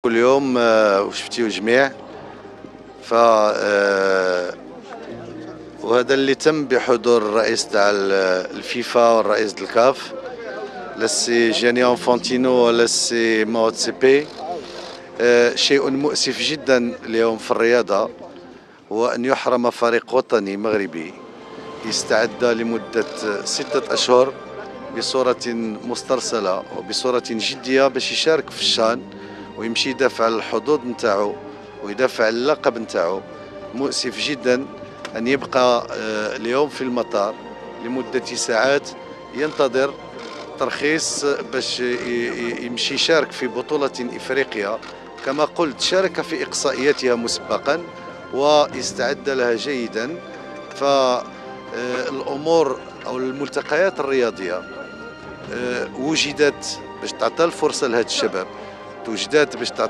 كل يوم وشفتيو الجميع ف وهذا اللي تم بحضور الرئيس تاع الفيفا والرئيس الكاف لا سي جياني انفانتينو ولا سي ماو تسيبي. شيء مؤسف جدا اليوم في الرياضة هو أن يحرم فريق وطني مغربي يستعد لمدة 6 أشهر بصورة مسترسلة وبصورة جدية باش يشارك في الشان ويمشي يدافع الحظوظ نتاعو ويدافع اللقب نتاعو. مؤسف جدا أن يبقى اليوم في المطار لمدة ساعات ينتظر ترخيص باش يمشي يشارك في بطولة إفريقيا. كما قلت شارك في إقصائياتها مسبقا ويستعد لها جيدا. فالأمور أو الملتقيات الرياضية وجدت باش تعطي الفرصة لهذا الشباب، توجدت باش تعطي